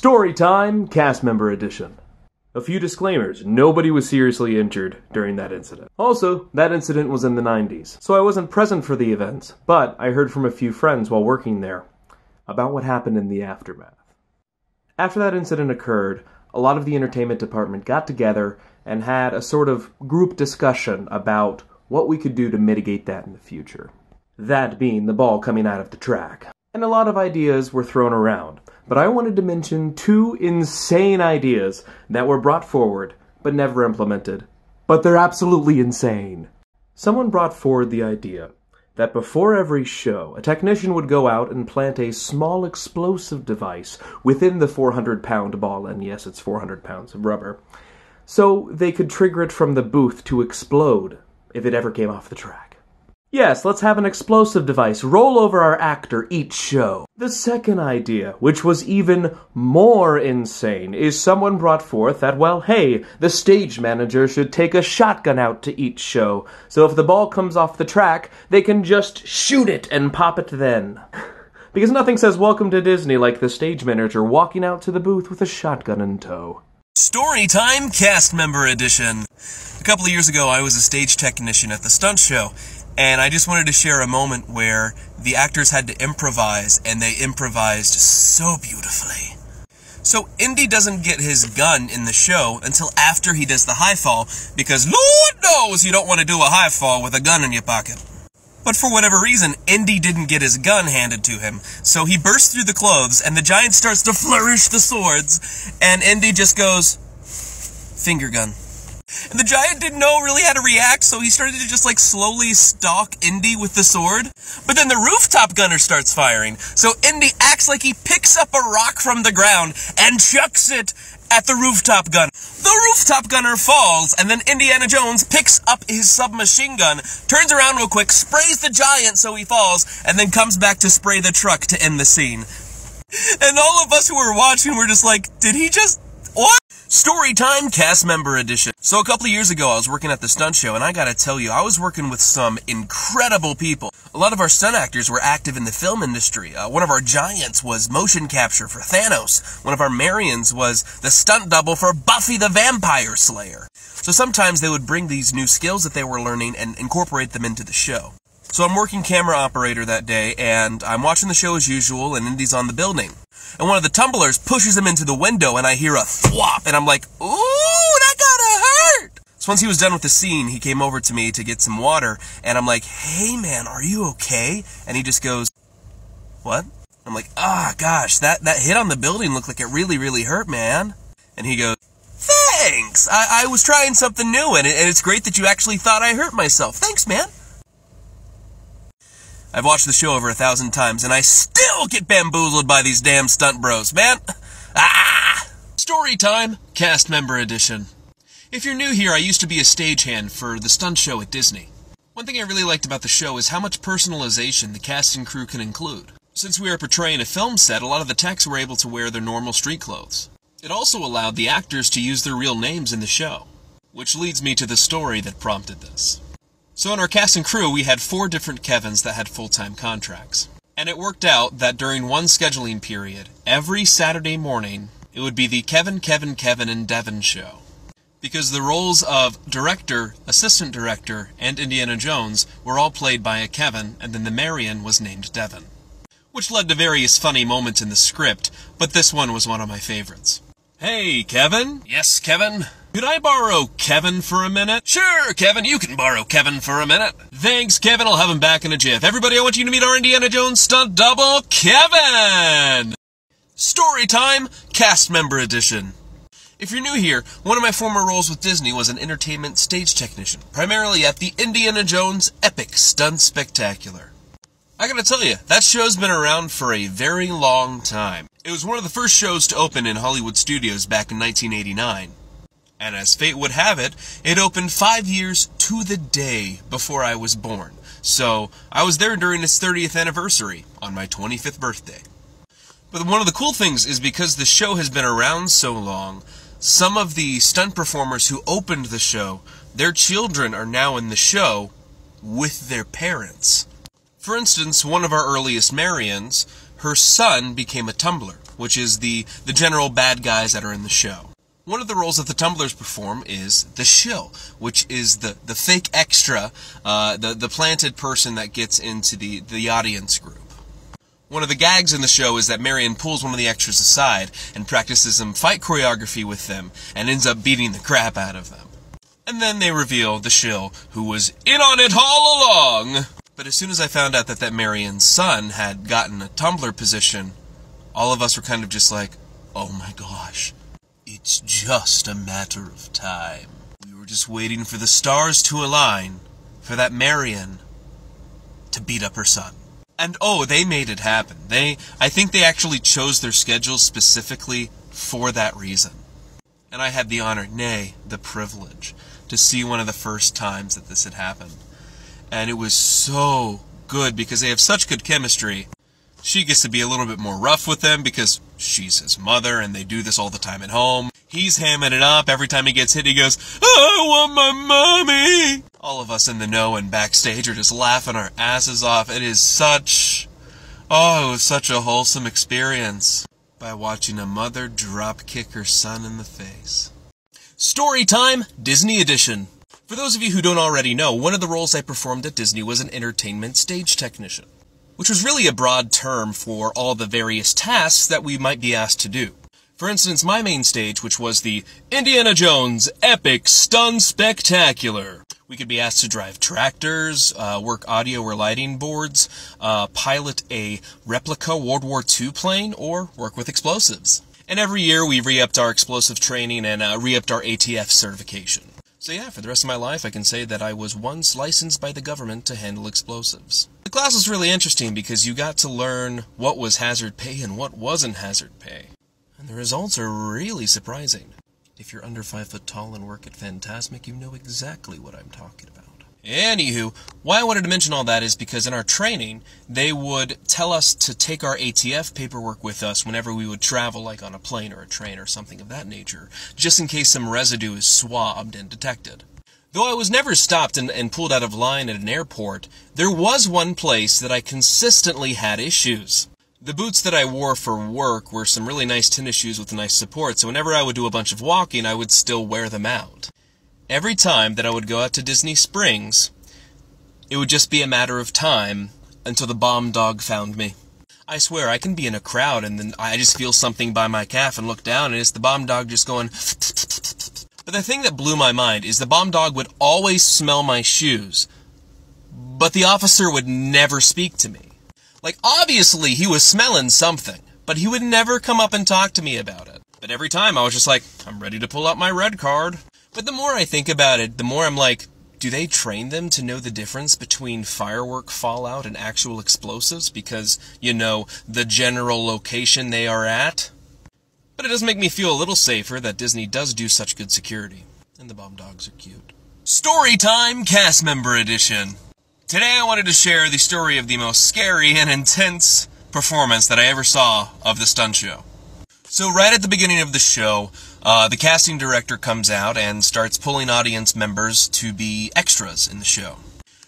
Storytime Cast Member Edition. A few disclaimers. Nobody was seriously injured during that incident. Also, that incident was in the 90s, so I wasn't present for the events, but I heard from a few friends while working there about what happened in the aftermath. After that incident occurred, a lot of the entertainment department got together and had a sort of group discussion about what we could do to mitigate that in the future. That being the ball coming out of the track. And a lot of ideas were thrown around, but I wanted to mention two insane ideas that were brought forward, but never implemented. But they're absolutely insane. Someone brought forward the idea that before every show, a technician would go out and plant a small explosive device within the 400-pound ball, and yes, it's 400 pounds of rubber, so they could trigger it from the booth to explode if it ever came off the track. Yes, let's have an explosive device roll over our actor each show. The second idea, which was even more insane, is someone brought forth that, well, hey, the stage manager should take a shotgun out to each show, so if the ball comes off the track, they can just shoot it and pop it then. Because nothing says welcome to Disney like the stage manager walking out to the booth with a shotgun in tow. Storytime Cast Member Edition. A couple of years ago, I was a stage technician at the stunt show, and I just wanted to share a moment where the actors had to improvise, and they improvised so beautifully. So Indy doesn't get his gun in the show until after he does the high fall, because Lord knows you don't want to do a high fall with a gun in your pocket. But for whatever reason, Indy didn't get his gun handed to him, so he bursts through the clothes, and the giant starts to flourish the swords, and Indy just goes, finger gun. And the giant didn't know really how to react, so he started to just slowly stalk Indy with the sword. But then the rooftop gunner starts firing, so Indy acts like he picks up a rock from the ground and chucks it at the rooftop gunner. The rooftop gunner falls, and then Indiana Jones picks up his submachine gun, turns around real quick, sprays the giant so he falls, and then comes back to spray the truck to end the scene. And all of us who were watching were just like, did he just... what? Storytime Cast Member Edition. So a couple of years ago, I was working at the stunt show, and I gotta tell you, I was working with some incredible people. A lot of our stunt actors were active in the film industry. One of our giants was motion capture for Thanos. One of our Marions was the stunt double for Buffy the Vampire Slayer. So sometimes they would bring these new skills that they were learning and incorporate them into the show. So I'm working camera operator that day, and I'm watching the show as usual, and Indy's on the building. And one of the tumblers pushes him into the window, and I hear a thwop, and I'm like, ooh, that gotta hurt! So once he was done with the scene, he came over to me to get some water, and I'm like, hey man, are you okay? And he just goes, what? I'm like, gosh, that hit on the building looked like it really, really hurt, man. And he goes, thanks! I was trying something new, and it's great that you actually thought I hurt myself. Thanks, man. I've watched the show over 1,000 times, and I still get bamboozled by these damn stunt bros, man. Storytime Cast Member Edition. If you're new here, I used to be a stagehand for the stunt show at Disney. One thing I really liked about the show is how much personalization the cast and crew can include. Since we were portraying a film set, a lot of the techs were able to wear their normal street clothes. It also allowed the actors to use their real names in the show, which leads me to the story that prompted this. So in our cast and crew, we had 4 different Kevins that had full-time contracts. And it worked out that during one scheduling period, every Saturday morning, it would be the Kevin, and Devin show. Because the roles of director, assistant director, and Indiana Jones were all played by a Kevin, and then the Marion was named Devin. Which led to various funny moments in the script, but this one was one of my favorites. Hey, Kevin? Yes, Kevin? Could I borrow Kevin for a minute? Sure, Kevin, you can borrow Kevin for a minute. Thanks, Kevin, I'll have him back in a jiff. Everybody, I want you to meet our Indiana Jones stunt double, Kevin! Storytime Cast Member Edition. If you're new here, one of my former roles with Disney was an entertainment stage technician, primarily at the Indiana Jones Epic Stunt Spectacular. I gotta tell you, that show's been around for a very long time. It was one of the first shows to open in Hollywood studios back in 1989. And as fate would have it, it opened 5 years to the day before I was born. So, I was there during its 30th anniversary, on my 25th birthday. But one of the cool things is because the show has been around so long, some of the stunt performers who opened the show, their children are now in the show with their parents. For instance, one of our earliest Marions, her son became a tumbler, which is the general bad guys that are in the show. One of the roles that the tumblers perform is the shill, which is the fake extra, the planted person that gets into the audience group. One of the gags in the show is that Marion pulls one of the extras aside and practices some fight choreography with them and ends up beating the crap out of them. And then they reveal the shill who was in on it all along. But as soon as I found out that Marion's son had gotten a tumbler position, all of us were kind of just like, oh my gosh. It's just a matter of time. We were just waiting for the stars to align for that Marion to beat up her son. And oh, they made it happen. I think they actually chose their schedule specifically for that reason. And I had the honor, nay, the privilege, to see one of the first times that this had happened. And it was so good because they have such good chemistry. She gets to be a little bit more rough with them because she's his mother and they do this all the time at home. He's hamming it up. Every time he gets hit, he goes, I want my mommy! All of us in the know and backstage are just laughing our asses off. It is such a wholesome experience by watching a mother drop kick her son in the face. Story time, Disney Edition. For those of you who don't already know, one of the roles I performed at Disney was an entertainment stage technician, which was really a broad term for all the various tasks that we might be asked to do. For instance, my main stage, which was the Indiana Jones Epic Stun Spectacular. We could be asked to drive tractors, work audio or lighting boards, pilot a replica World War II plane, or work with explosives. And every year we re-upped our explosive training and re-upped our ATF certification. So yeah, for the rest of my life I can say that I was once licensed by the government to handle explosives. The class was really interesting because you got to learn what was hazard pay and what wasn't hazard pay. And the results are really surprising. If you're under 5 foot tall and work at Fantasmic, you know exactly what I'm talking about. Anywho, why I wanted to mention all that is because in our training, they would tell us to take our ATF paperwork with us whenever we would travel, like on a plane or a train or something of that nature, just in case some residue is swabbed and detected. Though I was never stopped and pulled out of line at an airport, there was one place that I consistently had issues. The boots that I wore for work were some really nice tennis shoes with nice support, so whenever I would do a bunch of walking, I would still wear them out. Every time that I would go out to Disney Springs, it would just be a matter of time until the bomb dog found me. I swear, I can be in a crowd and then I just feel something by my calf and look down and it's the bomb dog just going... But the thing that blew my mind is the bomb dog would always smell my shoes, but the officer would never speak to me. Like, obviously he was smelling something, but he would never come up and talk to me about it. But every time I was just like, I'm ready to pull out my red card. But the more I think about it, the more I'm like, do they train them to know the difference between firework fallout and actual explosives because, you know, the general location they are at? But it does make me feel a little safer that Disney does do such good security. And the bomb dogs are cute. Storytime Cast Member Edition. Today I wanted to share the story of the most scary and intense performance that I ever saw of the stunt show. So right at the beginning of the show, the casting director comes out and starts pulling audience members to be extras in the show.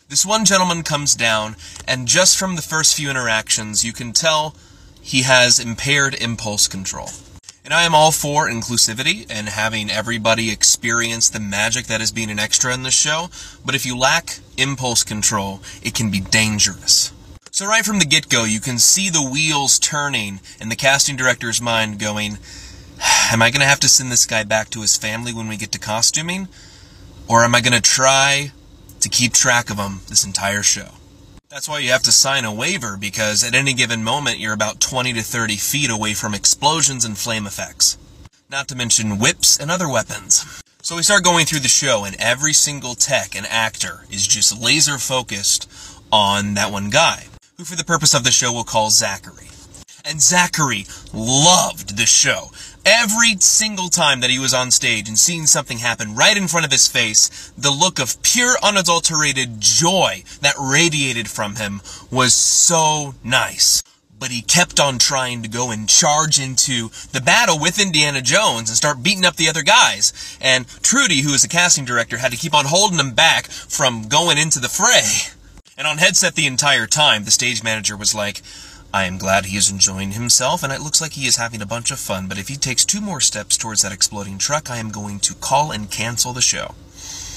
This one gentleman comes down, and just from the first few interactions, you can tell he has impaired impulse control. And I am all for inclusivity and having everybody experience the magic that is being an extra in the show, but if you lack impulse control, it can be dangerous. So right from the get-go, you can see the wheels turning in the casting director's mind going, am I going to have to send this guy back to his family when we get to costuming? Or am I going to try to keep track of him this entire show? That's why you have to sign a waiver, because at any given moment you're about 20 to 30 feet away from explosions and flame effects. Not to mention whips and other weapons. So we start going through the show, and every single tech and actor is just laser focused on that one guy, who for the purpose of the show we'll call Zachary. And Zachary loved the show. Every single time that he was on stage and seeing something happen right in front of his face, the look of pure unadulterated joy that radiated from him was so nice. But he kept on trying to go and charge into the battle with Indiana Jones and start beating up the other guys. And Trudy, who was the casting director, had to keep on holding him back from going into the fray. And on headset the entire time, the stage manager was like, I am glad he is enjoying himself, and it looks like he is having a bunch of fun, but if he takes 2 more steps towards that exploding truck, I am going to call and cancel the show.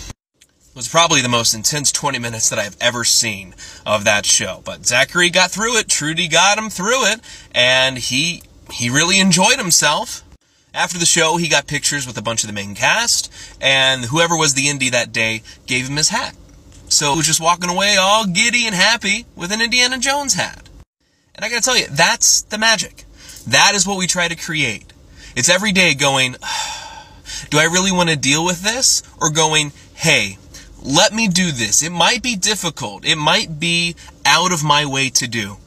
It was probably the most intense 20 minutes that I've ever seen of that show, but Zachary got through it, Trudy got him through it, and he really enjoyed himself. After the show, he got pictures with a bunch of the main cast, and whoever was the indie that day gave him his hat. So he was just walking away all giddy and happy with an Indiana Jones hat. And I gotta tell you, that's the magic. That is what we try to create. It's every day going, do I really want to deal with this? Or going, hey, let me do this. It might be difficult. It might be out of my way to do.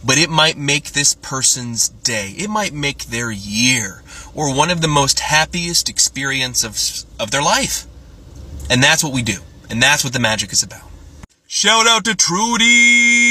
But it might make this person's day. It might make their year. Or one of the most happiest experiences of their life. And that's what we do. And that's what the magic is about. Shout out to Trudy!